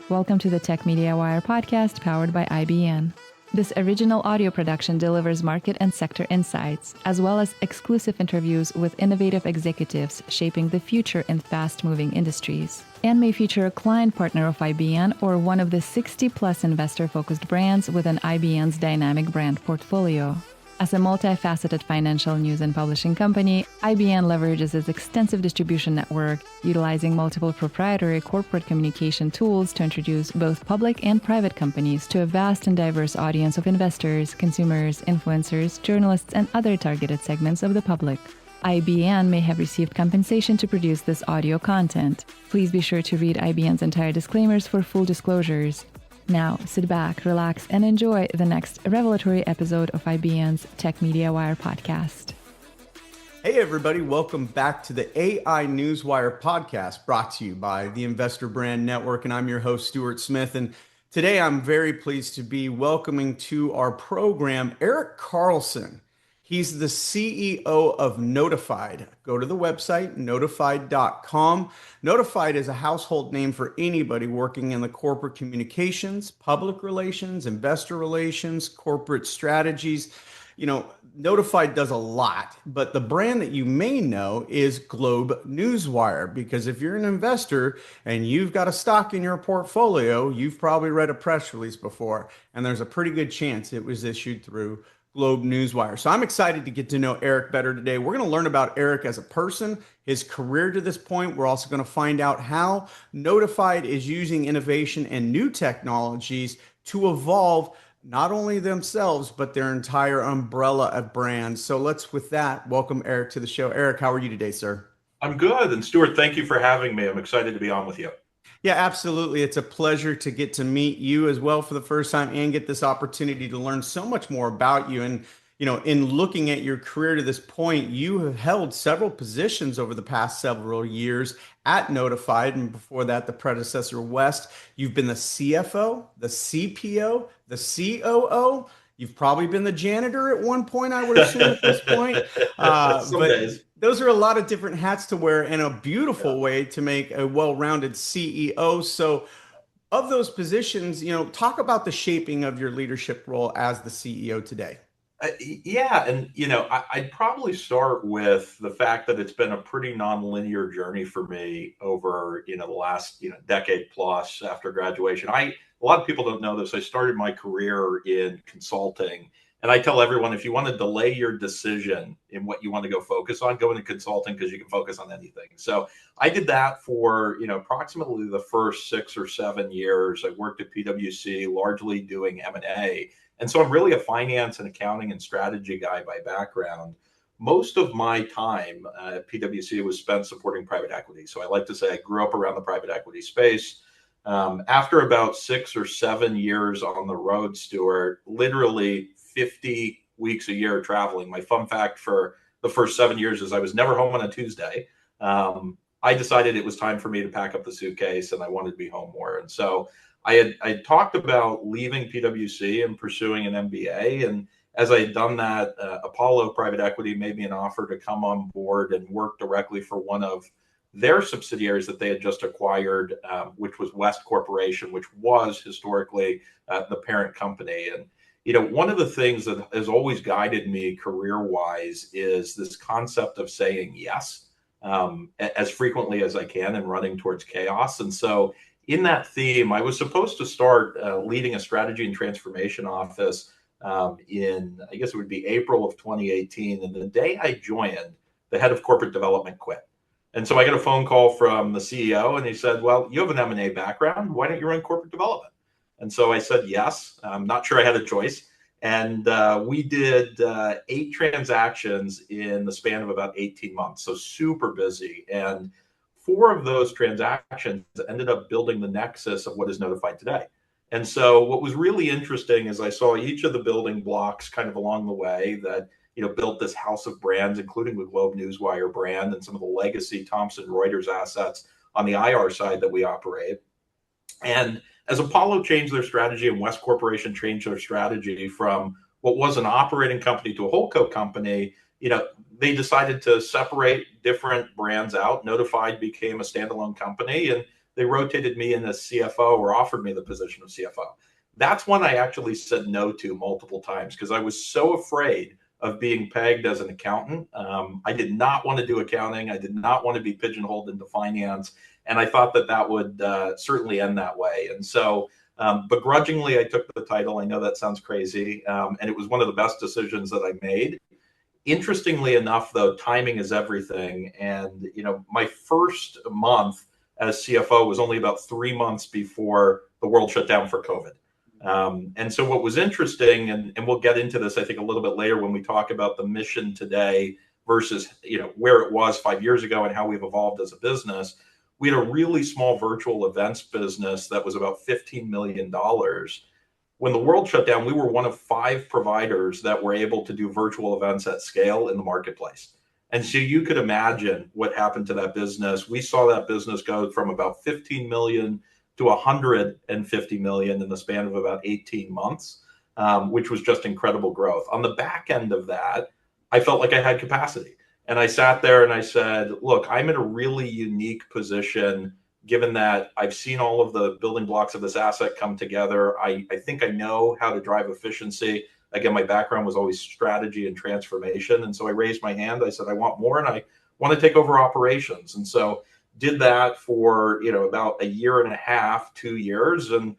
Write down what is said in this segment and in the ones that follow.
Welcome to the TechMediaWire Podcast powered by IBN. This original audio production delivers market and sector insights, as well as exclusive interviews with innovative executives shaping the future in fast-moving industries, and may feature a client partner of IBN or one of the 60-plus investor-focused brands within IBN's dynamic brand portfolio. As a multifaceted financial news and publishing company, IBN leverages its extensive distribution network, utilizing multiple proprietary corporate communication tools to introduce both public and private companies to a vast and diverse audience of investors, consumers, influencers, journalists, and other targeted segments of the public. IBN may have received compensation to produce this audio content. Please be sure to read IBN's entire disclaimers for full disclosures. Now, sit back, relax, and enjoy the next revelatory episode of IBN's TechMediaWire Podcast. Hey, everybody. Welcome back to the AI NEWSWIRE Podcast, brought to you by the Investor Brand Network. And I'm your host, Stuart Smith. And today I'm very pleased to be welcoming to our program Erik Carlson. He's the CEO of Notified. Go to the website, notified.com. Notified is a household name for anybody working in the corporate communications, public relations, investor relations, corporate strategies. You know, Notified does a lot, but the brand that you may know is NEWSWIRE, because if you're an investor and you've got a stock in your portfolio, you've probably read a press release before, and there's a pretty good chance it was issued through NEWSWIRE. So I'm excited to get to know Erik better today. We're going to learn about Erik as a person, his career to this point. We're also going to find out how Notified is using innovation and new technologies to evolve not only themselves, but their entire umbrella of brands. So with that, welcome Erik to the show. Erik, how are you today, sir? I'm good. And Stuart, thank you for having me. I'm excited to be on with you. Yeah, absolutely. It's a pleasure to get to meet you as well for the first time and get this opportunity to learn so much more about you. And, you know, in looking at your career to this point, you have held several positions over the past several years at Notified. And before that, the predecessor West. You've been the CFO, the CPO, the COO. You've probably been the janitor at one point, I would assume at this point. Some days. Those are a lot of different hats to wear and a beautiful way to make a well-rounded CEO. So of those positions, you know, talk about the shaping of your leadership role as the CEO today. And, you know, I'd probably start with the fact that it's been a pretty nonlinear journey for me over, you know, the last, decade plus after graduation. A lot of people don't know this. I started my career in consulting. And I tell everyone, if you want to delay your decision in what you want to go focus on, go into consulting because you can focus on anything. So I did that for, approximately the first 6 or 7 years. I worked at PwC, largely doing M&A. And so I'm really a finance and accounting and strategy guy by background. Most of my time at PwC was spent supporting private equity. So I like to say I grew up around the private equity space. After about 6 or 7 years on the road, Stuart, literally 50 weeks a year traveling. My fun fact for the first 7 years is I was never home on a Tuesday. I decided it was time for me to pack up the suitcase and I wanted to be home more. And so I talked about leaving PwC and pursuing an MBA. And as I had done that, Apollo Private Equity made me an offer to come on board and work directly for one of their subsidiaries that they had just acquired, which was West Corporation, which was historically the parent company. And one of the things that has always guided me career-wise is this concept of saying yes as frequently as I can and running towards chaos. And so in that theme, I was supposed to start leading a strategy and transformation office in, I guess it would be April of 2018. And the day I joined, the head of corporate development quit. And so I got a phone call from the CEO and he said, well, you have an M&A background. Why don't you run corporate development? And so I said, yes. I'm not sure I had a choice. And we did 8 transactions in the span of about 18 months. So super busy. And 4 of those transactions ended up building the nexus of what is Notified today. And so what was really interesting is I saw each of the building blocks kind of along the way that built this house of brands, including the NEWSWIRE brand and some of the legacy Thomson Reuters assets on the IR side that we operate. And as Apollo changed their strategy and West Corporation changed their strategy from what was an operating company to a holdco company, they decided to separate different brands out. Notified became a standalone company, and they rotated me in as CFO or offered me the position of CFO. That's one I actually said no to multiple times because I was so afraid of being pegged as an accountant. I did not want to do accounting. I did not want to be pigeonholed into finance. And I thought that would certainly end that way. And so begrudgingly, I took the title. I know that sounds crazy. And it was one of the best decisions that I made. Interestingly enough, though, timing is everything. And, my first month as CFO was only about 3 months before the world shut down for COVID. And so what was interesting, and we'll get into this, I think, a little bit later when we talk about the mission today versus, where it was 5 years ago and how we've evolved as a business. We had a really small virtual events business that was about $15 million. When the world shut down, we were one of 5 providers that were able to do virtual events at scale in the marketplace. And so you could imagine what happened to that business. We saw that business go from about 15 million to 150 million in the span of about 18 months, which was just incredible growth. On the back end of that, I felt like I had capacity. And I sat there and I said, look, I'm in a really unique position, given that I've seen all of the building blocks of this asset come together. I think I know how to drive efficiency. Again, my background was always strategy and transformation. And so I raised my hand. I said, I want more and I want to take over operations. And so did that for, about a year and a half, 2 years, and,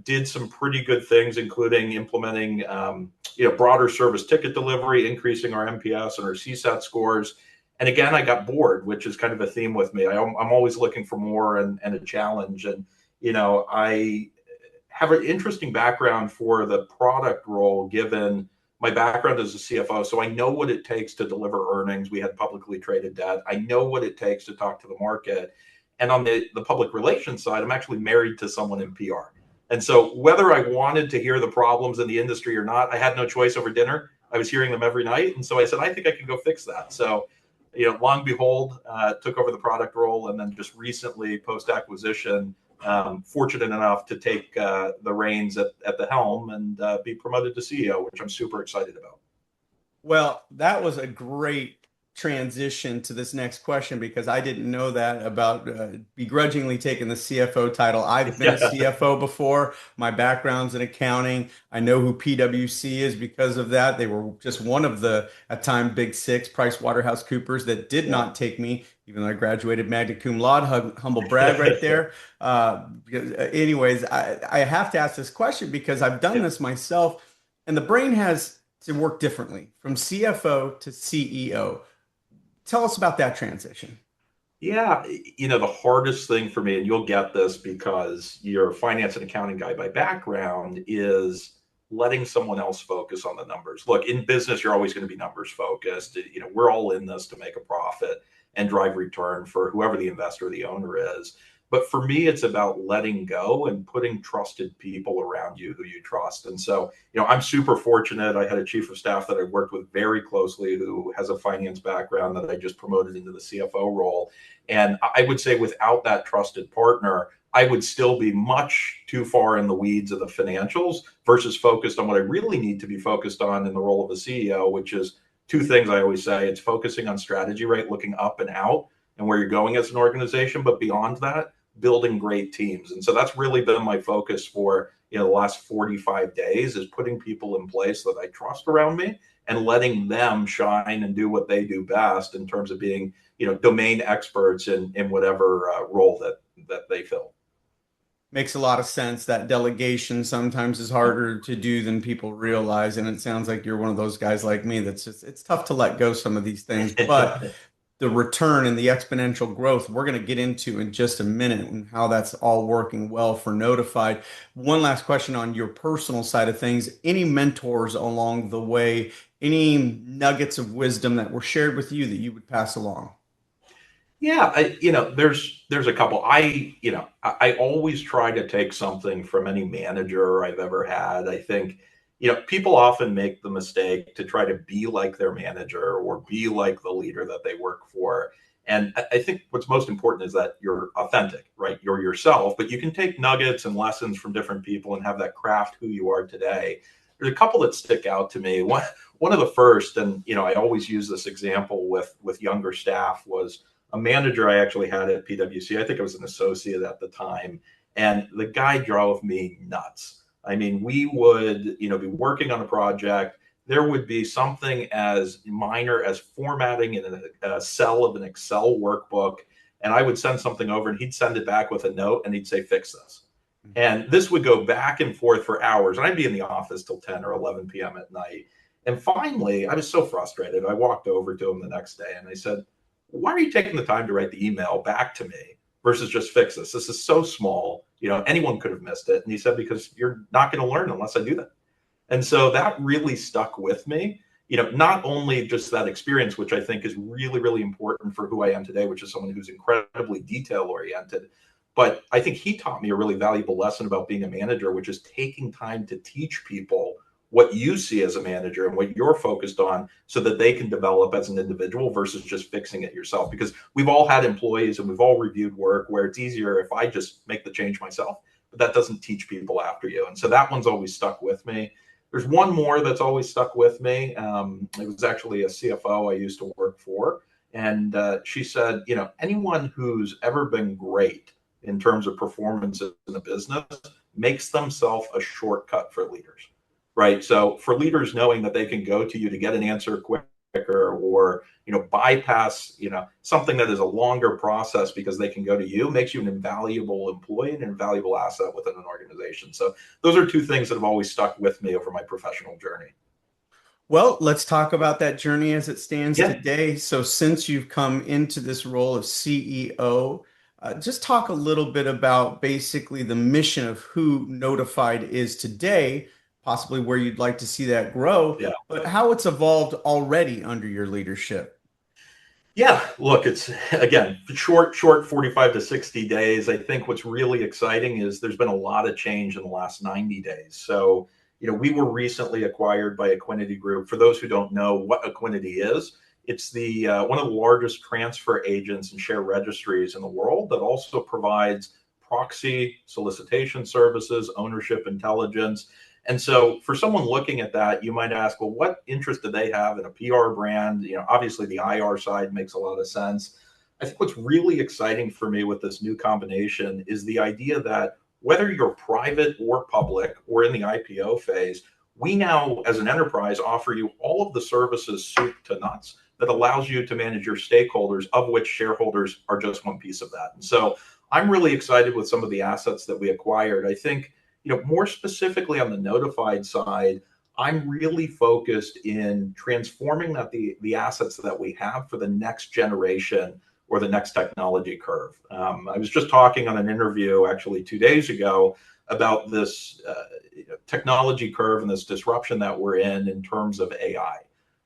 did some pretty good things, including implementing, broader service ticket delivery, increasing our NPS and our CSAT scores. And again, I got bored, which is kind of a theme with me. I'm always looking for more and a challenge. And, I have an interesting background for the product role, given my background as a CFO. So I know what it takes to deliver earnings. We had publicly traded debt. I know what it takes to talk to the market. And on the public relations side, I'm actually married to someone in PR. And so whether I wanted to hear the problems in the industry or not, I had no choice over dinner. I was hearing them every night. And so I said, I think I can go fix that. So, long and behold, took over the product role, and then just recently, post-acquisition, fortunate enough to take the reins at the helm and be promoted to CEO, which I'm super excited about. Well, that was a great transition to this next question, because I didn't know that about begrudgingly taking the CFO title. I've been a CFO before. My background's in accounting. I know who PwC is because of that. They were just one of the, at time, big 6, PricewaterhouseCoopers, that did not take me, even though I graduated magna cum laude. Humble brag right there. Anyways, I have to ask this question because I've done this myself, and the brain has to work differently from CFO to CEO. Tell us about that transition. Yeah, the hardest thing for me, and you'll get this because you're a finance and accounting guy by background, is letting someone else focus on the numbers. Look, in business, you're always going to be numbers focused. We're all in this to make a profit and drive return for whoever the investor or the owner is. But for me, it's about letting go and putting trusted people around you who you trust. And so, I'm super fortunate. I had a chief of staff that I worked with very closely who has a finance background that I just promoted into the CFO role. And I would say without that trusted partner, I would still be much too far in the weeds of the financials versus focused on what I really need to be focused on in the role of a CEO, which is 2 things I always say. It's focusing on strategy, right? Looking up and out and where you're going as an organization. But beyond that, building great teams. And so that's really been my focus for the last 45 days, is putting people in place that I trust around me and letting them shine and do what they do best in terms of being domain experts in whatever role that they fill. Makes a lot of sense. That delegation sometimes is harder to do than people realize, and it sounds like you're one of those guys like me that's just, it's tough to let go some of these things, but the return and the exponential growth we're going to get into in just a minute, and how that's all working well for Notified. One last question on your personal side of things. Any mentors along the way, any nuggets of wisdom that were shared with you that you would pass along? Yeah, there's a couple. I always try to take something from any manager I've ever had. I think people often make the mistake to try to be like their manager or be like the leader that they work for. And I think what's most important is that you're authentic, right? You're yourself, but you can take nuggets and lessons from different people and have that craft who you are today. There's a couple that stick out to me. One of the first, and I always use this example with younger staff, was a manager I actually had at PwC. I think I was an associate at the time, and the guy drove me nuts. I mean, we would, be working on a project. There would be something as minor as formatting in a cell of an Excel workbook, and I would send something over, and he'd send it back with a note, and he'd say, "Fix this." And this would go back and forth for hours, and I'd be in the office till 10 or 11 p.m. at night. And finally, I was so frustrated. I walked over to him the next day, and I said, "Why are you taking the time to write the email back to me versus just fix this? This is so small. Anyone could have missed it." And he said, "Because you're not going to learn unless I do that." And so that really stuck with me. Not only just that experience, which I think is really, really important for who I am today, which is someone who's incredibly detail oriented, but I think he taught me a really valuable lesson about being a manager, which is taking time to teach people what you see as a manager and what you're focused on so that they can develop as an individual versus just fixing it yourself. Because we've all had employees and we've all reviewed work where it's easier if I just make the change myself, but that doesn't teach people after you. And so that one's always stuck with me. There's one more that's always stuck with me. It was actually a CFO I used to work for. And she said, anyone who's ever been great in terms of performance in a business makes themselves a shortcut for leaders, right? So for leaders, knowing that they can go to you to get an answer quicker or, bypass, something that is a longer process because they can go to you makes you an invaluable employee and an invaluable asset within an organization. So those are two things that have always stuck with me over my professional journey. Well, let's talk about that journey as it stands today. So since you've come into this role of CEO, just talk a little bit about basically the mission of who Notified is today, possibly where you'd like to see that grow, but how it's evolved already under your leadership. Yeah, look, it's again short 45 to 60 days. I think what's really exciting is there's been a lot of change in the last 90 days. So, we were recently acquired by Equinity Group. For those who don't know what Equinity is, it's the one of the largest transfer agents and share registries in the world that also provides proxy solicitation services, ownership intelligence. And so for someone looking at that, you might ask, well, what interest do they have in a PR brand? Obviously the IR side makes a lot of sense. I think what's really exciting for me with this new combination is the idea that whether you're private or public or in the IPO phase, we now as an enterprise offer you all of the services soup to nuts that allows you to manage your stakeholders, of which shareholders are just one piece of that. And so I'm really excited with some of the assets that we acquired. I think, more specifically on the Notified side, I'm really focused in transforming the assets that we have for the next generation or the next technology curve. I was just talking on an interview actually 2 days ago about this technology curve and this disruption that we're in terms of AI,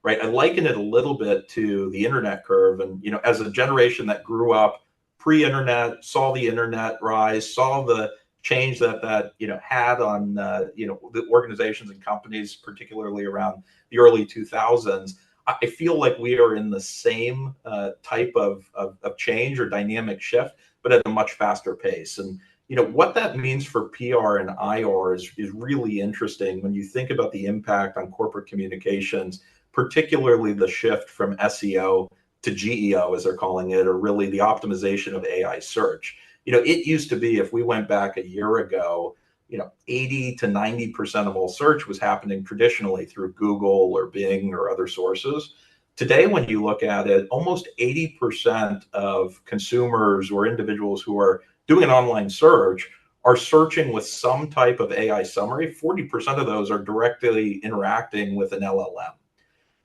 right? I liken it a little bit to the internet curve. And, as a generation that grew up pre-internet, saw the internet rise, saw the change that had on the organizations and companies, particularly around the early 2000s. I feel like we are in the same type of change or dynamic shift, but at a much faster pace. And what that means for PR and IR is really interesting when you think about the impact on corporate communications, particularly the shift from SEO to GEO, as they're calling it, or really the optimization of AI search. It used to be, if we went back a year ago, 80 to 90% of all search was happening traditionally through Google or Bing or other sources. Today, when you look at it, almost 80% of consumers or individuals who are doing an online search are searching with some type of AI summary. 40% of those are directly interacting with an LLM.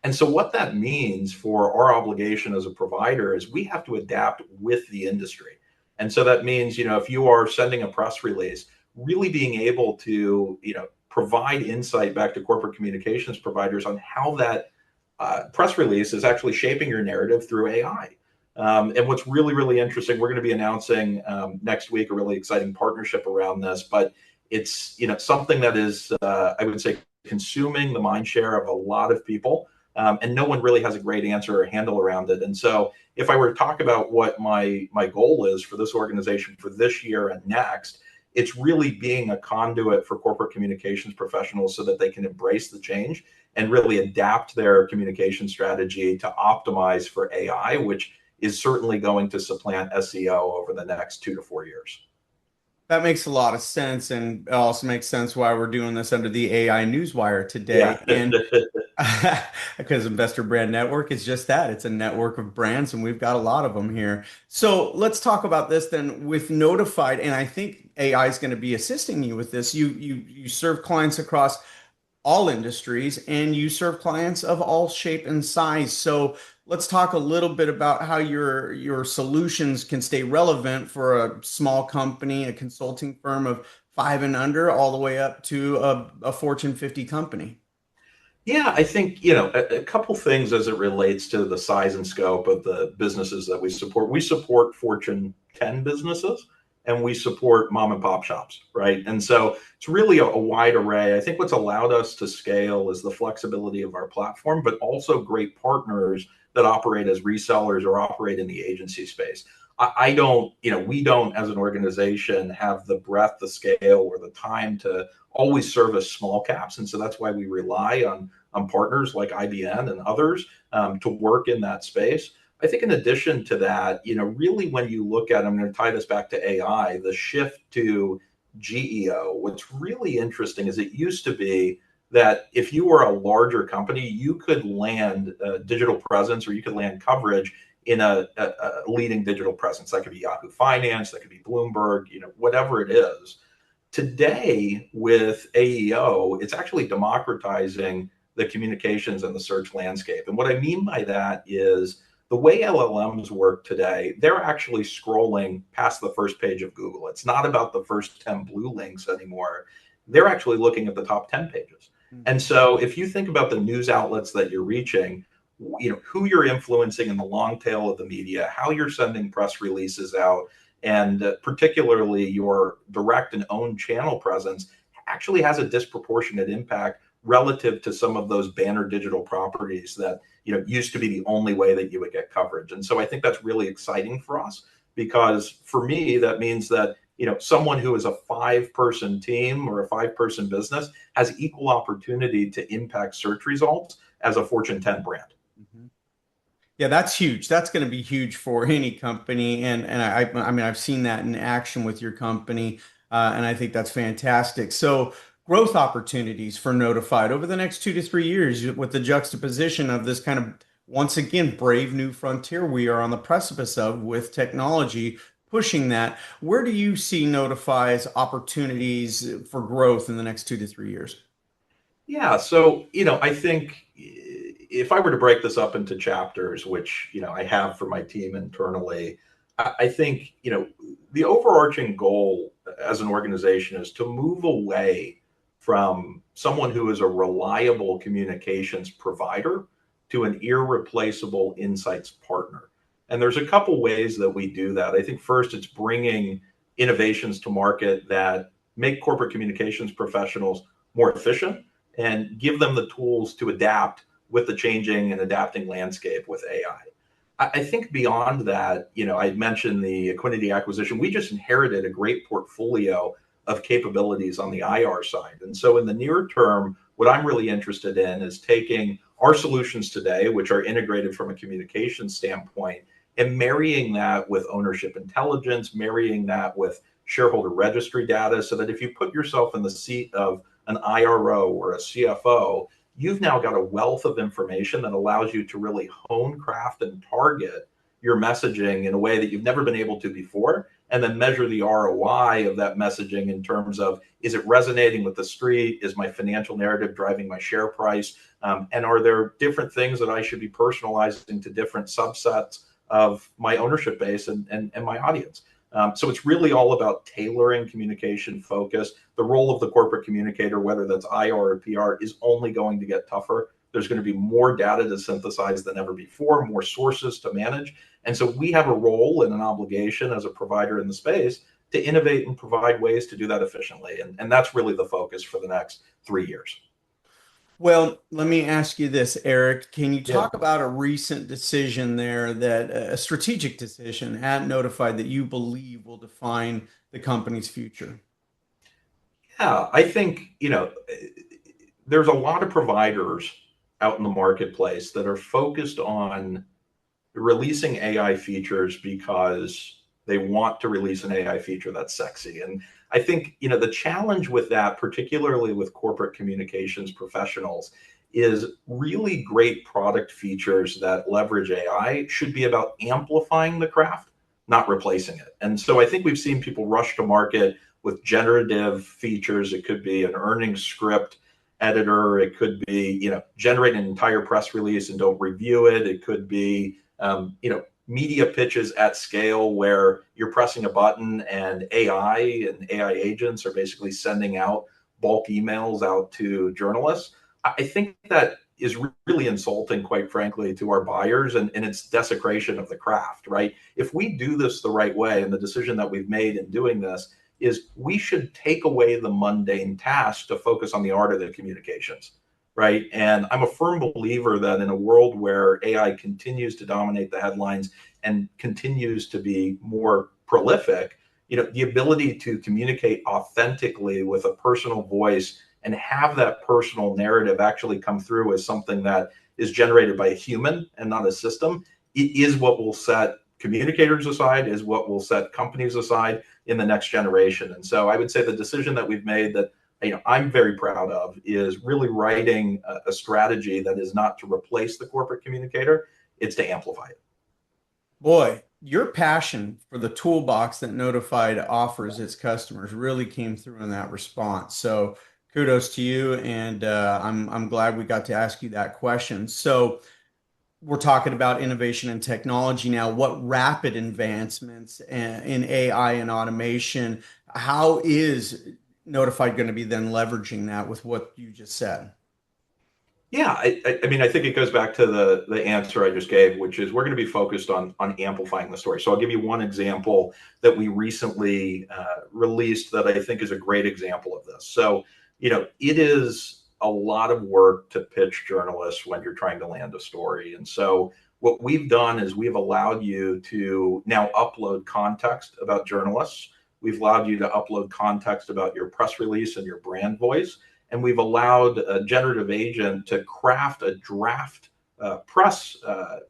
And so what that means for our obligation as a provider is we have to adapt with the industry. And so that means, if you are sending a press release, really being able to, provide insight back to corporate communications providers on how that press release is actually shaping your narrative through AI. And what's really, really interesting, we're going to be announcing next week a really exciting partnership around this, but it's, something that is, I would say, consuming the mind share of a lot of people. And no one really has a great answer or handle around it. And so if I were to talk about what my goal is for this organization for this year and next, it's really being a conduit for corporate communications professionals so that they can embrace the change and really adapt their communication strategy to optimize for AI, which is certainly going to supplant SEO over the next 2 to 4 years. That makes a lot of sense, and it also makes sense why we're doing this under the AI Newswire today. Yeah. And because Investor Brand Network is just that. It's a network of brands, and we've got a lot of them here. So let's talk about this then with Notified, and I think AI is going to be assisting you with this. You serve clients across all industries, and you serve clients of all shape and size. So let's talk a little bit about how your solutions can stay relevant for a small company, a consulting firm of 5 and under, all the way up to a Fortune 50 company. Yeah, I think, a couple things as it relates to the size and scope of the businesses that we support. We support Fortune 10 businesses, and we support mom and pop shops, right? And so it's really a wide array. I think what's allowed us to scale is the flexibility of our platform, but also great partners that operate as resellers or operate in the agency space. I don't, we don't as an organization have the breadth, the scale, or the time to always service small caps. And so that's why we rely on partners like IBN and others to work in that space. I think in addition to that, really when you look at, I'm going to tie this back to AI, the shift to GEO, what's really interesting is it used to be that if you were a larger company, you could land a digital presence or you could land coverage in a leading digital presence. That could be Yahoo Finance, that could be Bloomberg, whatever it is. Today with AEO, it's actually democratizing the communications and the search landscape. And what I mean by that is the way LLMs work today, they're actually scrolling past the first page of Google. It's not about the first 10 blue links anymore. They're actually looking at the top 10 pages. And so if you think about the news outlets that you're reaching, who you're influencing in the long tail of the media, how you're sending press releases out, and particularly your direct and owned channel presence actually has a disproportionate impact relative to some of those banner digital properties that used to be the only way that you would get coverage. And so I think that's really exciting for us, because for me that means that someone who is a 5-person team or a 5-person business has equal opportunity to impact search results as a Fortune 10 brand. Mm-hmm. Yeah, that's huge. That's going to be huge for any company, and I mean I've seen that in action with your company, and I think that's fantastic. So growth opportunities for Notified over the next 2 to 3 years, with the juxtaposition of this kind of, once again, brave new frontier we are on the precipice of with technology pushing that. Where do you see Notify's opportunities for growth in the next 2 to 3 years? Yeah, so I think if I were to break this up into chapters, which I have for my team internally, I think the overarching goal as an organization is to move away from someone who is a reliable communications provider to an irreplaceable insights partner. And there's a couple ways that we do that. I think first, it's bringing innovations to market that make corporate communications professionals more efficient and give them the tools to adapt with the changing and adapting landscape with AI. I think beyond that, I mentioned the Equinity acquisition. We just inherited a great portfolio of capabilities on the IR side. And so in the near term, what I'm really interested in is taking our solutions today, which are integrated from a communication standpoint, and marrying that with ownership intelligence, marrying that with shareholder registry data, so that if you put yourself in the seat of an IRO or a CFO, you've now got a wealth of information that allows you to really hone, craft, and target your messaging in a way that you've never been able to before, and then measure the ROI of that messaging in terms of, is it resonating with the street? Is my financial narrative driving my share price? And are there different things that I should be personalizing to different subsets of my ownership base and my audience? So it's really all about tailoring communication focus. The role of the corporate communicator, whether that's IR or PR, is only going to get tougher. There's going to be more data to synthesize than ever before, more sources to manage. And so we have a role and an obligation as a provider in the space to innovate and provide ways to do that efficiently. And that's really the focus for the next 3 years. Well, let me ask you this, Erik. Can you talk about a recent decision there, that a strategic decision at Notified that you believe will define the company's future? Yeah, I think, there's a lot of providers out in the marketplace that are focused on releasing AI features because they want to release an AI feature that's sexy. And I think, the challenge with that, particularly with corporate communications professionals, is really great product features that leverage AI should be about amplifying the craft, not replacing it. And so I think we've seen people rush to market with generative features. It could be an earnings script editor. It could be, generate an entire press release and don't review it. It could be, media pitches at scale where you're pressing a button and AI agents are basically sending out bulk emails out to journalists. I think that is really insulting, quite frankly, to our buyers, and it's desecration of the craft, right? If we do this the right way, and the decision that we've made in doing this is we should take away the mundane task to focus on the art of the communications, right? And I'm a firm believer that in a world where AI continues to dominate the headlines and continues to be more prolific, the ability to communicate authentically with a personal voice and have that personal narrative actually come through as something that is generated by a human and not a system, it is what will set communicators aside, is what will set companies aside in the next generation. And so I would say the decision that we've made that I'm very proud of is really writing a strategy that is not to replace the corporate communicator, it's to amplify it. Boy, your passion for the toolbox that Notified offers its customers really came through in that response. So kudos to you, and I'm glad we got to ask you that question. So we're talking about innovation and technology now. What rapid advancements in AI and automation? How is Notified going to be then leveraging that with what you just said? Yeah, I mean, I think it goes back to the answer I just gave, which is we're going to be focused on amplifying the story. So I'll give you one example that we recently released that I think is a great example of this. So, it is a lot of work to pitch journalists when you're trying to land a story. And so what we've done is we've allowed you to now upload context about journalists. We've allowed you to upload context about your press release and your brand voice. And we've allowed a generative agent to craft a draft press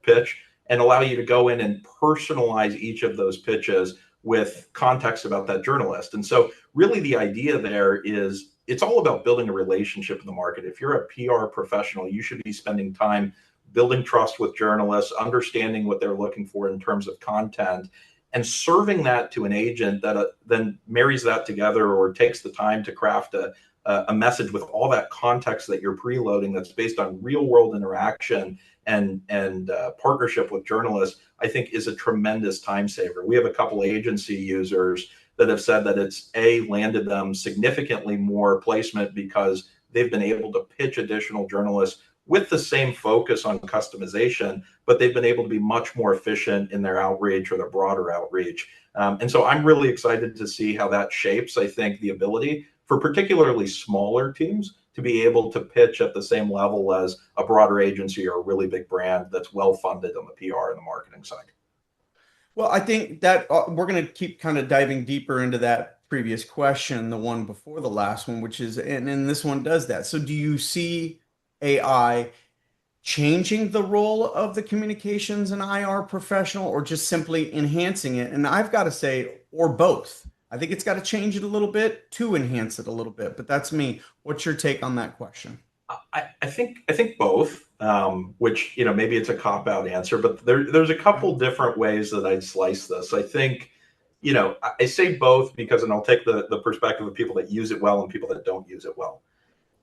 pitch and allow you to go in and personalize each of those pitches with context about that journalist. And so really the idea there is it's all about building a relationship in the market. If you're a PR professional, you should be spending time building trust with journalists, understanding what they're looking for in terms of content, and serving that to an agent that then marries that together or takes the time to craft a message with all that context that you're preloading that's based on real world interaction and partnership with journalists, I think is a tremendous time saver. We have a couple agency users that have said that it's landed them significantly more placement because they've been able to pitch additional journalists with the same focus on customization, but they've been able to be much more efficient in their outreach or their broader outreach. And so I'm really excited to see how that shapes, I think, the ability for particularly smaller teams to be able to pitch at the same level as a broader agency or a really big brand that's well funded on the PR and the marketing side. Well, I think that we're going to keep kind of diving deeper into that previous question, the one before the last one, which is, and this one does that. So do you see AI changing the role of the communications and IR professional, or just simply enhancing it? And I've got to say, or both. I think it's got to change it a little bit to enhance it a little bit, but that's me. What's your take on that question? I think both, which, maybe it's a cop-out answer, but there's a couple different ways that I'd slice this. I think, I say both because, and I'll take the perspective of people that use it well and people that don't use it well.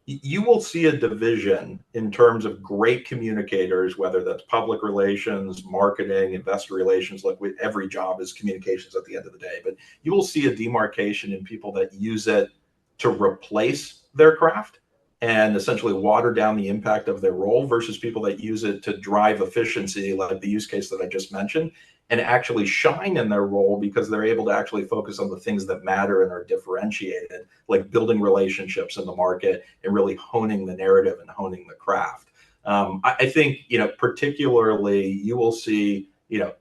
You will see a division in terms of great communicators, whether that's public relations, marketing, investor relations. Like every job is communications at the end of the day, but you will see a demarcation in people that use it to replace their craft and essentially water down the impact of their role versus people that use it to drive efficiency, like the use case that I just mentioned, and actually shine in their role because they're able to actually focus on the things that matter and are differentiated, like building relationships in the market and really honing the narrative and honing the craft. I think, particularly you will see,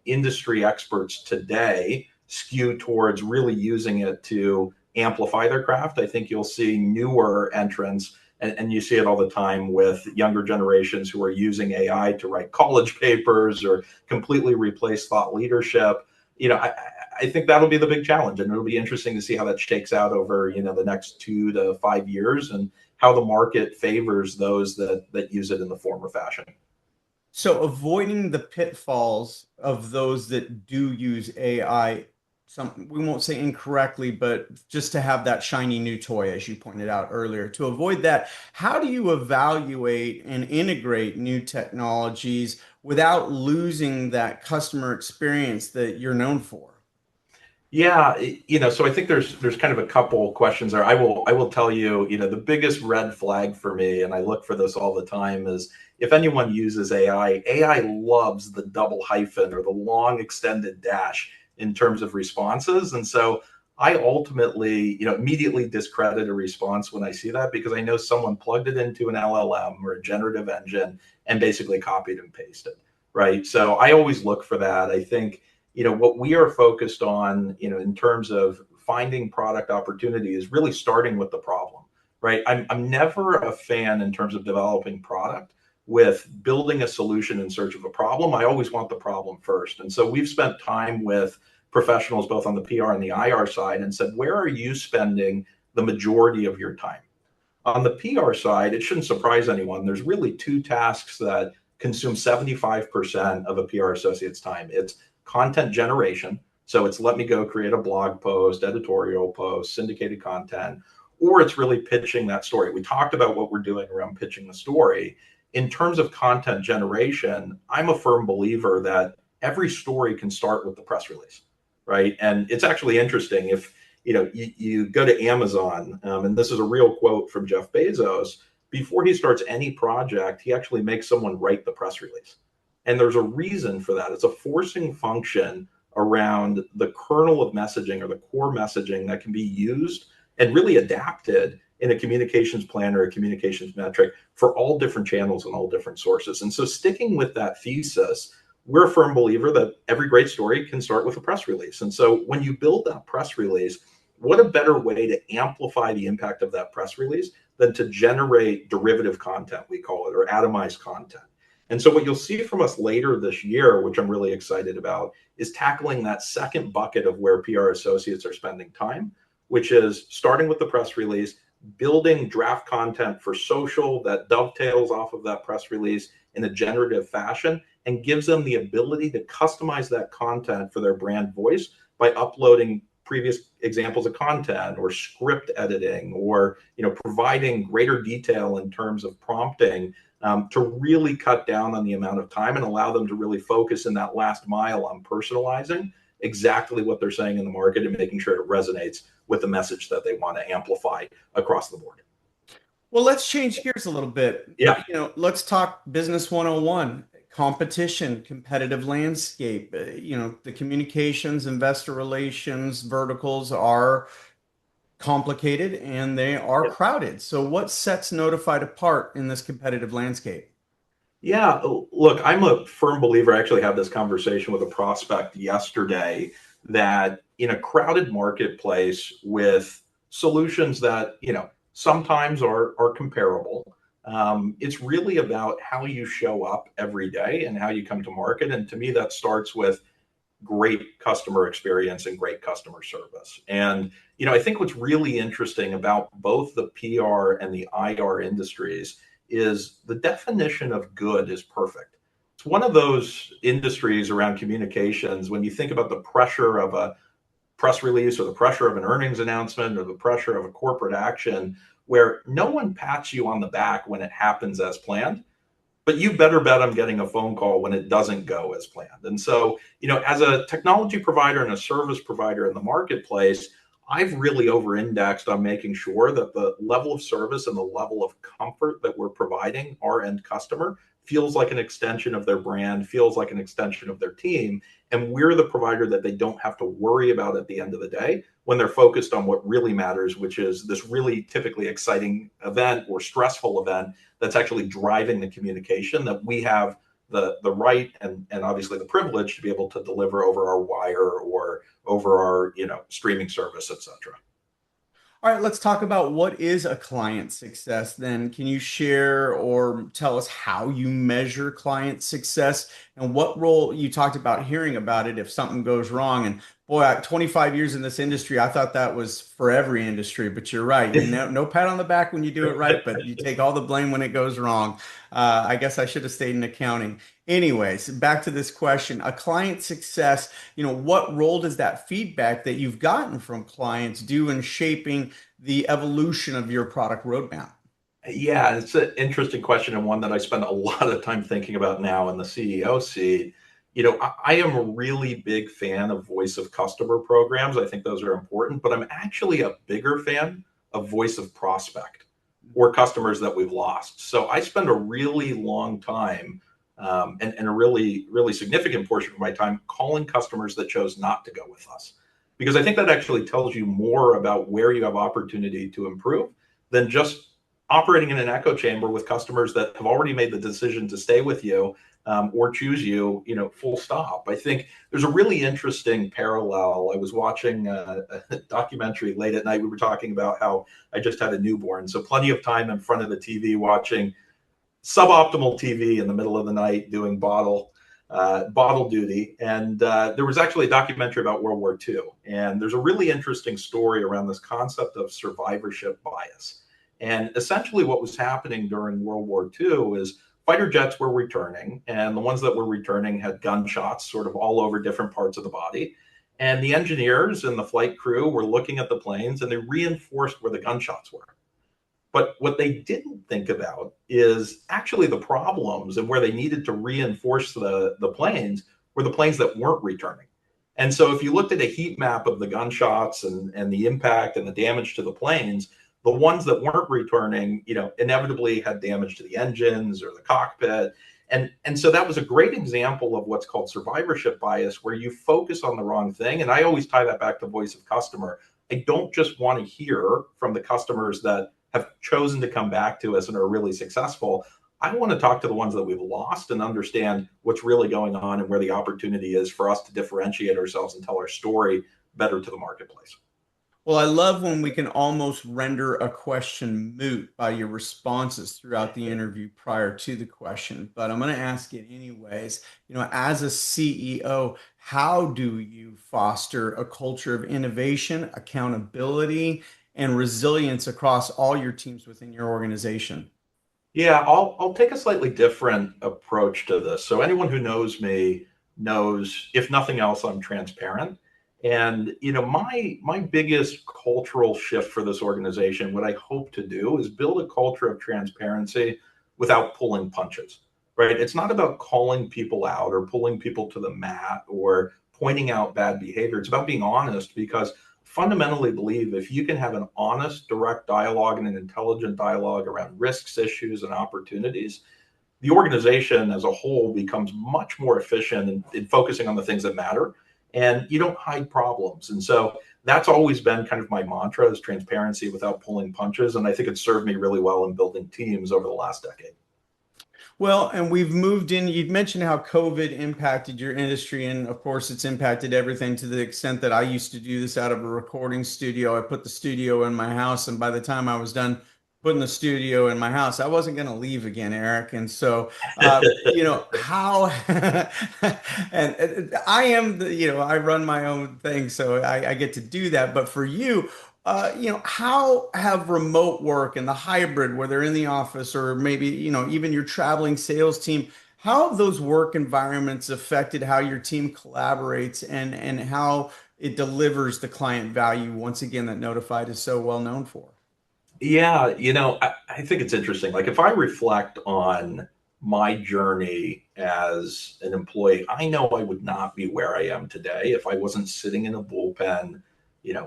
industry experts today skew towards really using it to amplify their craft. I think you'll see newer entrants and you see it all the time with younger generations who are using AI to write college papers or completely replace thought leadership. I think that'll be the big challenge, and it'll be interesting to see how that shakes out over the next 2 to 5 years, and how the market favors those that use it in the form or fashion. So avoiding the pitfalls of those that do use AI, we won't say incorrectly, but just to have that shiny new toy, as you pointed out earlier, to avoid that, how do you evaluate and integrate new technologies without losing that customer experience that you're known for? Yeah, so I think there's kind of a couple questions there. I will tell you, the biggest red flag for me, and I look for this all the time, is if anyone uses AI loves the double hyphen or the long extended dash in terms of responses. And so I ultimately, immediately discredit a response when I see that, because I know someone plugged it into an LLM or a generative engine and basically copied and pasted, right? So I always look for that. I think what we are focused on, in terms of finding product opportunity, is really starting with the problem, right? I'm never a fan in terms of developing product with building a solution in search of a problem. I always want the problem first. And so we've spent time with professionals both on the PR and the IR side and said, where are you spending the majority of your time? On the PR side, it shouldn't surprise anyone. There's really two tasks that consume 75% of a PR associate's time. It's content generation. So it's let me go create a blog post, editorial post, syndicated content, or it's really pitching that story. We talked about what we're doing around pitching the story. In terms of content generation, I'm a firm believer that every story can start with the press release, right? And it's actually interesting if you go to Amazon, and this is a real quote from Jeff Bezos. Before he starts any project, he actually makes someone write the press release. And there's a reason for that. It's a forcing function around the kernel of messaging or the core messaging that can be used and really adapted in a communications plan or a communications metric for all different channels and all different sources. And so sticking with that thesis, we're a firm believer that every great story can start with a press release. And so when you build that press release, what a better way to amplify the impact of that press release than to generate derivative content, we call it, or atomized content. And so what you'll see from us later this year, which I'm really excited about, is tackling that second bucket of where PR associates are spending time, which is starting with the press release, building draft content for social that dovetails off of that press release in a generative fashion and gives them the ability to customize that content for their brand voice by uploading previous examples of content or script editing or providing greater detail in terms of prompting to really cut down on the amount of time and allow them to really focus in that last mile on personalizing exactly what they're saying in the market and making sure it resonates with the message that they want to amplify across the board. Well, let's change gears a little bit. Yeah. Let's talk business 101, competition, competitive landscape. The communications, investor relations verticals are complicated and they are crowded. So what sets Notified apart in this competitive landscape? Yeah, look, I'm a firm believer. I actually had this conversation with a prospect yesterday that in a crowded marketplace with solutions that, sometimes are comparable, it's really about how you show up every day and how you come to market. And to me, that starts with great customer experience and great customer service. And, I think what's really interesting about both the PR and the IR industries is the definition of good is perfect. It's one of those industries around communications, when you think about the pressure of a press release or the pressure of an earnings announcement or the pressure of a corporate action, where no one pats you on the back when it happens as planned, but you better bet I'm getting a phone call when it doesn't go as planned. And so, as a technology provider and a service provider in the marketplace, I've really over-indexed on making sure that the level of service and the level of comfort that we're providing our end customer feels like an extension of their brand, feels like an extension of their team. And we're the provider that they don't have to worry about at the end of the day when they're focused on what really matters, which is this really typically exciting event or stressful event that's actually driving the communication that we have the right and obviously the privilege to be able to deliver over our wire or over our streaming service, et cetera. All right, let's talk about what is a client success then. Can you share or tell us how you measure client success and what role you talked about hearing about it if something goes wrong? And boy, 25 years in this industry, I thought that was for every industry, but you're right. You know, no pat on the back when you do it right, but you take all the blame when it goes wrong. I guess I should have stayed in accounting. Anyways, back to this question, a client success, what role does that feedback that you've gotten from clients do in shaping the evolution of your product roadmap? Yeah, it's an interesting question and one that I spend a lot of time thinking about now in the CEO seat. I am a really big fan of voice of customer programs. I think those are important, but I'm actually a bigger fan of voice of prospect or customers that we've lost. So I spend a really long time and a really, really significant portion of my time calling customers that chose not to go with us. Because I think that actually tells you more about where you have opportunity to improve than just operating in an echo chamber with customers that have already made the decision to stay with you or choose you, full stop. I think there's a really interesting parallel. I was watching a documentary late at night. We were talking about how I just had a newborn, so plenty of time in front of the TV watching suboptimal TV in the middle of the night doing bottle duty. And there was actually a documentary about World War II. And there's a really interesting story around this concept of survivorship bias. And essentially what was happening during World War II is fighter jets were returning, and the ones that were returning had gunshots sort of all over different parts of the body. And the engineers and the flight crew were looking at the planes and they reinforced where the gunshots were. But what they didn't think about is actually the problems and where they needed to reinforce the planes were the planes that weren't returning. And so if you looked at a heat map of the gunshots and the impact and the damage to the planes, the ones that weren't returning, inevitably had damage to the engines or the cockpit. And so that was a great example of what's called survivorship bias, where you focus on the wrong thing. And I always tie that back to voice of customer. I don't just want to hear from the customers that have chosen to come back to us and are really successful. I want to talk to the ones that we've lost and understand what's really going on and where the opportunity is for us to differentiate ourselves and tell our story better to the marketplace. Well, I love when we can almost render a question moot by your responses throughout the interview prior to the question, but I'm going to ask it anyways. As a CEO, how do you foster a culture of innovation, accountability, and resilience across all your teams within your organization? Yeah, I'll take a slightly different approach to this. So anyone who knows me knows, if nothing else, I'm transparent. And my biggest cultural shift for this organization, what I hope to do is build a culture of transparency without pulling punches. Right? It's not about calling people out or pulling people to the mat or pointing out bad behavior. It's about being honest, because fundamentally believe if you can have an honest, direct dialogue and an intelligent dialogue around risks, issues, and opportunities, the organization as a whole becomes much more efficient in focusing on the things that matter, and you don't hide problems. And so that's always been kind of my mantra, is transparency without pulling punches. And I think it's served me really well in building teams over the last decade. Well, and we've moved in. You'd mentioned how COVID impacted your industry, and of course, it's impacted everything to the extent that I used to do this out of a recording studio. I put the studio in my house, and by the time I was done putting the studio in my house, I wasn't going to leave again, Erik. And so, how, and I am I run my own thing, so I get to do that. But for you, how have remote work and the hybrid, where they're in the office or maybe, even your traveling sales team, how have those work environments affected how your team collaborates and how it delivers the client value, once again, that Notified is so well known for? Yeah, I think it's interesting. Like, if I reflect on my journey as an employee, I know I would not be where I am today if I wasn't sitting in a bullpen,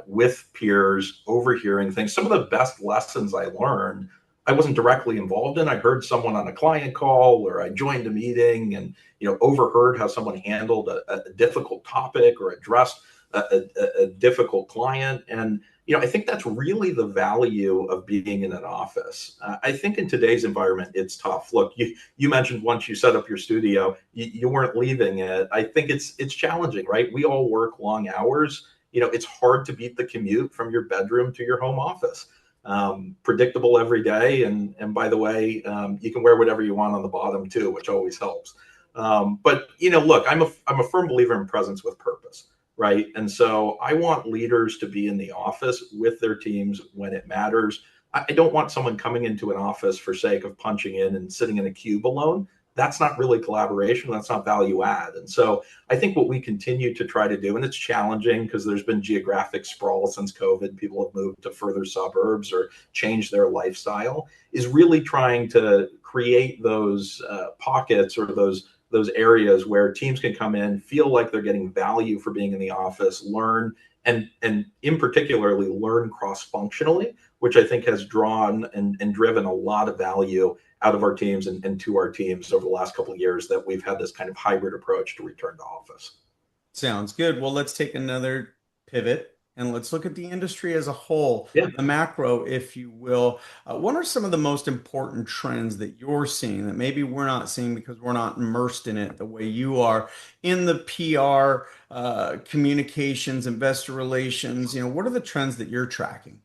with peers, overhearing things. Some of the best lessons I learned, I wasn't directly involved in. I heard someone on a client call, or I joined a meeting and, overheard how someone handled a difficult topic or addressed a difficult client. And, I think that's really the value of being in an office. I think in today's environment, it's tough. Look, you mentioned once you set up your studio, you weren't leaving it. I think it's challenging, right? We all work long hours. it's hard to beat the commute from your bedroom to your home office. Predictable every day. And by the way, you can wear whatever you want on the bottom too, which always helps. But look, I'm a firm believer in presence with purpose, right? And so I want leaders to be in the office with their teams when it matters. I don't want someone coming into an office for sake of punching in and sitting in a cube alone. That's not really collaboration. That's not value add. And so I think what we continue to try to do, and it's challenging because there's been geographic sprawl since COVID, people have moved to further suburbs or changed their lifestyle, is really trying to create those pockets or those areas where teams can come in, feel like they're getting value for being in the office, learn, and in particularly learn cross-functionally, which I think has drawn and driven a lot of value out of our teams and to our teams over the last couple of years that we've had this kind of hybrid approach to return to office. Sounds good. Well, let's take another pivot and let's look at the industry as a whole, Yeah. the macro, if you will. What are some of the most important trends that you're seeing that maybe we're not seeing because we're not immersed in it the way you are in the PR, communications, investor relations? What are the trends that you're tracking?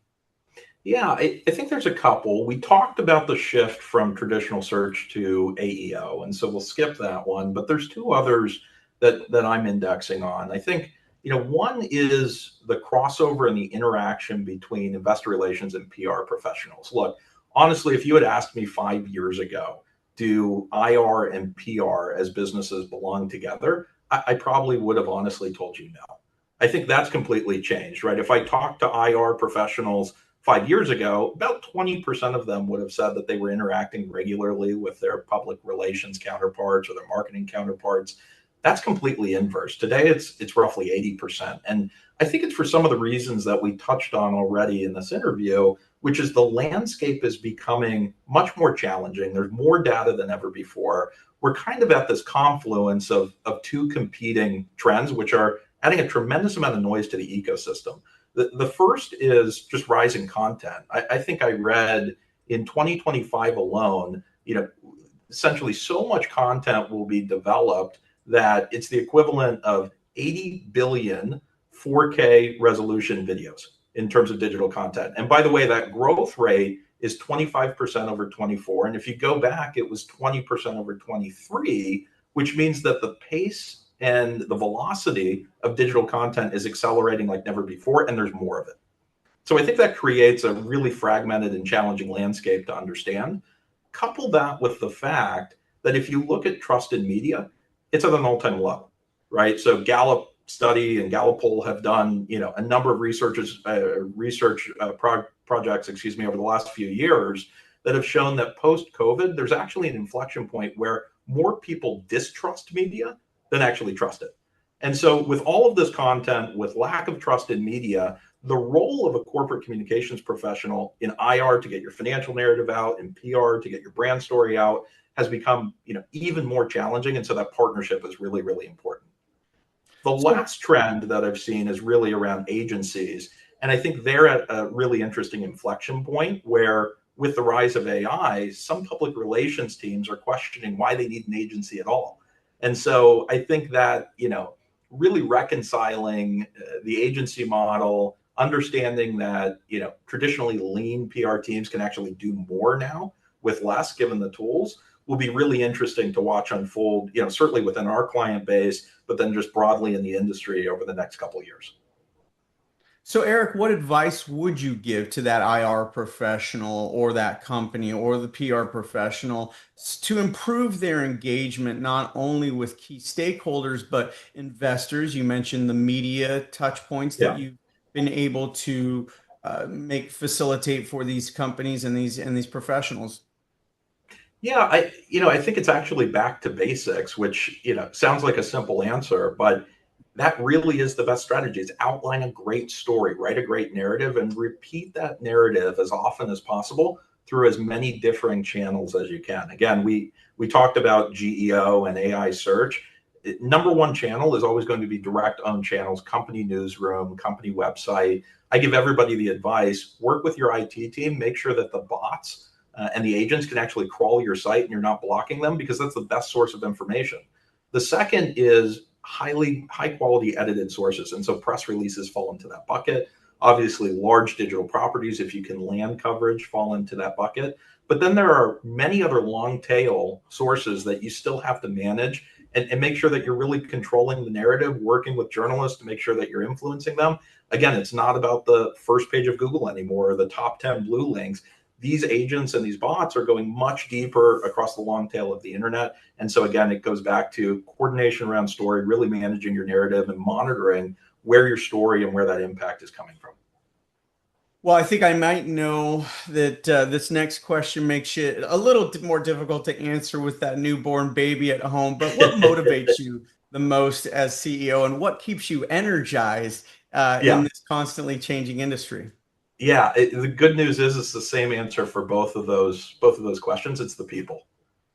Yeah, I think there's a couple. We talked about the shift from traditional search to AEO, and so we'll skip that one. But there's two others that I'm indexing on. I think, one is the crossover and the interaction between investor relations and PR professionals. Look, honestly, if you had asked me 5 years ago, do IR and PR as businesses belong together, I probably would have honestly told you no. I think that's completely changed, right? If I talk to IR professionals 5 years ago, about 20% of them would have said that they were interacting regularly with their public relations counterparts or their marketing counterparts. That's completely inverse. Today, it's roughly 80%. And I think it's for some of the reasons that we touched on already in this interview, which is the landscape is becoming much more challenging. There's more data than ever before. We're kind of at this confluence of two competing trends, which are adding a tremendous amount of noise to the ecosystem. The first is just rising content. I think I read in 2025 alone, essentially so much content will be developed that it's the equivalent of 80 billion 4K resolution videos in terms of digital content. And by the way, that growth rate is 25% over 24. And if you go back, it was 20% over 23, which means that the pace and the velocity of digital content is accelerating like never before, and there's more of it. So I think that creates a really fragmented and challenging landscape to understand. Couple that with the fact that if you look at trust in media, it's at an all-time low, right? So Gallup study and Gallup poll have done, a number of research projects, over the last few years that have shown that post-COVID, there's actually an inflection point where more people distrust media than actually trust it. And so with all of this content, with lack of trust in media, the role of a corporate communications professional in IR to get your financial narrative out, in PR to get your brand story out, has become even more challenging. And so that partnership is really, really important. The last trend that I've seen is really around agencies. And I think they're at a really interesting inflection point where with the rise of AI, some public relations teams are questioning why they need an agency at all. And so I think that, really reconciling the agency model, understanding that, traditionally lean PR teams can actually do more now with less given the tools will be really interesting to watch unfold, certainly within our client base, but then just broadly in the industry over the next couple of years. So, Erik, what advice would you give to that IR professional or that company or the PR professional to improve their engagement, not only with key stakeholders, but investors? You mentioned the media touch points that you've been able to facilitate for these companies and these professionals. Yeah, I think it's actually back to basics, which, sounds like a simple answer, but that really is the best strategy. Is outline a great story, write a great narrative, and repeat that narrative as often as possible through as many differing channels as you can. Again, we talked about GEO and AI search. Number one channel is always going to be direct owned channels, company newsroom, company website. I give everybody the advice, work with your IT team, make sure that the bots and the agents can actually crawl your site and you're not blocking them, because that's the best source of information. The second is high quality edited sources. And so press releases fall into that bucket. Obviously, large digital properties, if you can land coverage, fall into that bucket. But then there are many other long tail sources that you still have to manage and make sure that you're really controlling the narrative, working with journalists to make sure that you're influencing them. Again, it's not about the first page of Google anymore, or the top 10 blue links. These agents and these bots are going much deeper across the long tail of the internet. And so again, it goes back to coordination around story, really managing your narrative and monitoring where your story and where that impact is coming from. Well, I think I might know that this next question makes it a little more difficult to answer with that newborn baby at home. But what motivates you the most as CEO, and what keeps you energized in this constantly changing industry? Yeah, the good news is it's the same answer for both of those questions. It's the people,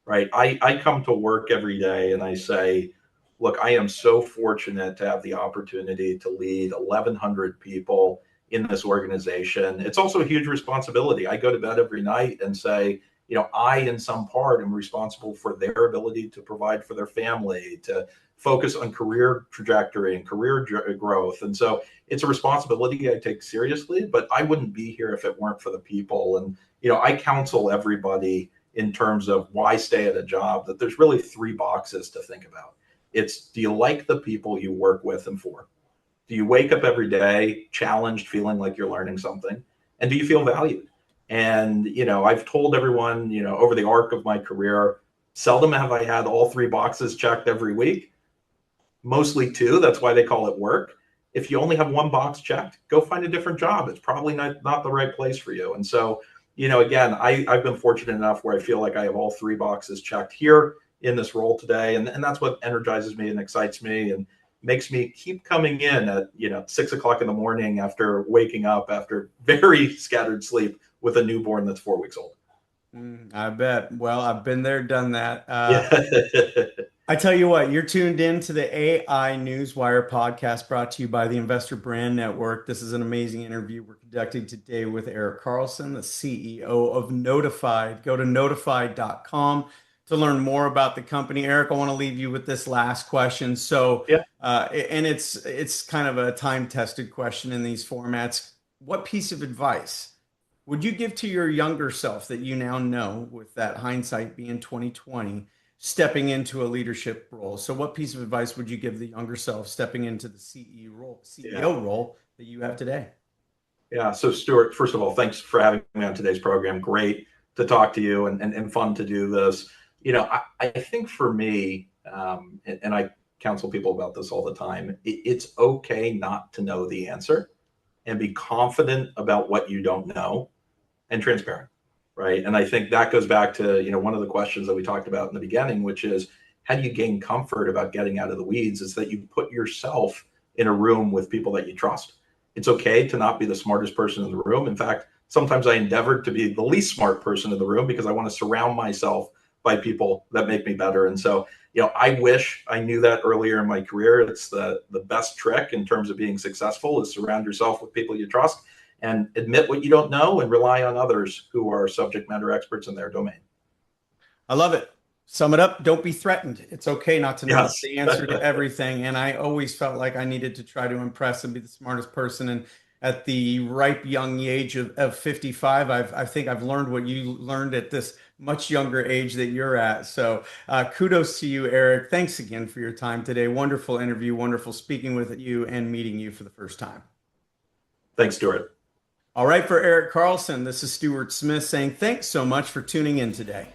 right? I come to work every day and I say, look, I am so fortunate to have the opportunity to lead 1,100 people in this organization. It's also a huge responsibility. I go to bed every night and say, I, in some part, am responsible for their ability to provide for their family, to focus on career trajectory and career growth. And so it's a responsibility I take seriously, but I wouldn't be here if it weren't for the people. And, I counsel everybody in terms of why stay at a job, that there's really 3 boxes to think about. It's, do you like the people you work with and for? Do you wake up every day challenged, feeling like you're learning something? And do you feel valued? And, I've told everyone, over the arc of my career, seldom have I had all 3 boxes checked every week, mostly 2. That's why they call it work. If you only have 1 box checked, go find a different job. It's probably not the right place for you. And so, again, I've been fortunate enough where I feel like I have all 3 boxes checked here in this role today. And that's what energizes me and excites me and makes me keep coming in at 6 o'clock in the morning after waking up after very scattered sleep with a newborn that's 4 weeks old. I bet. Well, I've been there, done that. I tell you what, you're tuned in to the AI NEWSWIRE podcast, brought to you by the Investor Brand Network. This is an amazing interview we're conducting today with Erik Carlson, the CEO of Notified. Go to notified.com to learn more about the company. Erik, I want to leave you with this last question. So, and it's kind of a time-tested question in these formats. What piece of advice would you give to your younger self that you now know, with that hindsight being 2020, stepping into a leadership role? So what piece of advice would you give the younger self stepping into the CEO role that you have today? Yeah. So Stuart, first of all, thanks for having me on today's program. Great to talk to you and fun to do this. I think for me, and I counsel people about this all the time, it's okay not to know the answer, and be confident about what you don't know and transparent, right? And I think that goes back to, one of the questions that we talked about in the beginning, which is, how do you gain comfort about getting out of the weeds? Is that you put yourself in a room with people that you trust. It's okay to not be the smartest person in the room. In fact, sometimes I endeavor to be the least smart person in the room because I want to surround myself by people that make me better. And so, I wish I knew that earlier in my career. It's the best trick in terms of being successful, is surround yourself with people you trust and admit what you don't know and rely on others who are subject matter experts in their domain. I love it. Sum it up. Don't be threatened. It's okay not to know the answer to everything. And I always felt like I needed to try to impress and be the smartest person. And at the ripe young age of 55, I think I've learned what you learned at this much younger age that you're at. So kudos to you, Erik. Thanks again for your time today. Wonderful interview. Wonderful speaking with you and meeting you for the first time. Thanks, Stuart. All right, for Erik Carlson, this is Stuart Smith saying thanks so much for tuning in today.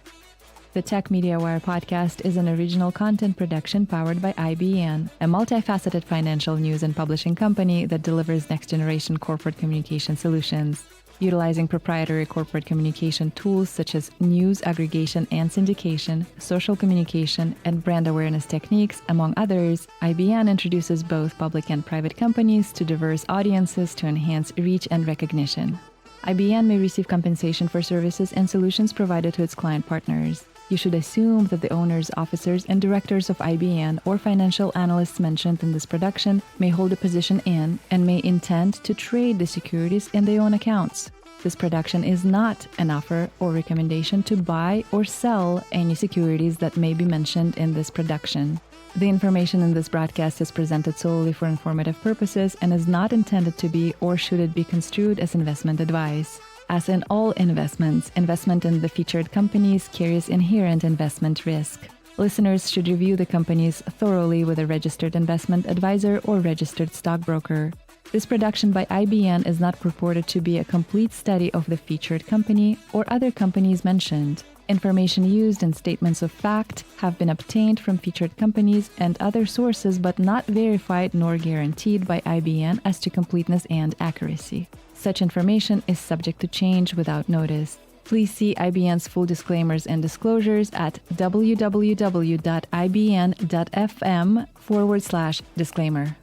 The TechMediaWire Podcast is an original content production powered by IBN, a multifaceted financial news and publishing company that delivers next-generation corporate communication solutions. Utilizing proprietary corporate communication tools such as news aggregation and syndication, social communication, and brand awareness techniques, among others, IBN introduces both public and private companies to diverse audiences to enhance reach and recognition. IBN may receive compensation for services and solutions provided to its client partners. You should assume that the owners, officers, and directors of IBN or financial analysts mentioned in this production may hold a position in and may intend to trade the securities in their own accounts. This production is not an offer or recommendation to buy or sell any securities that may be mentioned in this production. The information in this broadcast is presented solely for informative purposes and is not intended to be or should it be construed as investment advice. As in all investments, investment in the featured companies carries inherent investment risk. Listeners should review the companies thoroughly with a registered investment advisor or registered stockbroker. This production by IBN is not purported to be a complete study of the featured company or other companies mentioned. Information used in statements of fact have been obtained from featured companies and other sources but not verified nor guaranteed by IBN as to completeness and accuracy. Such information is subject to change without notice. Please see IBN's full disclaimers and disclosures at www.ibn.fm/disclaimer.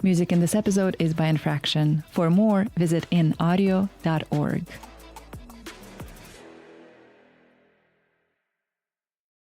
Music in this episode is by Infraction. For more, visit inaudio.org.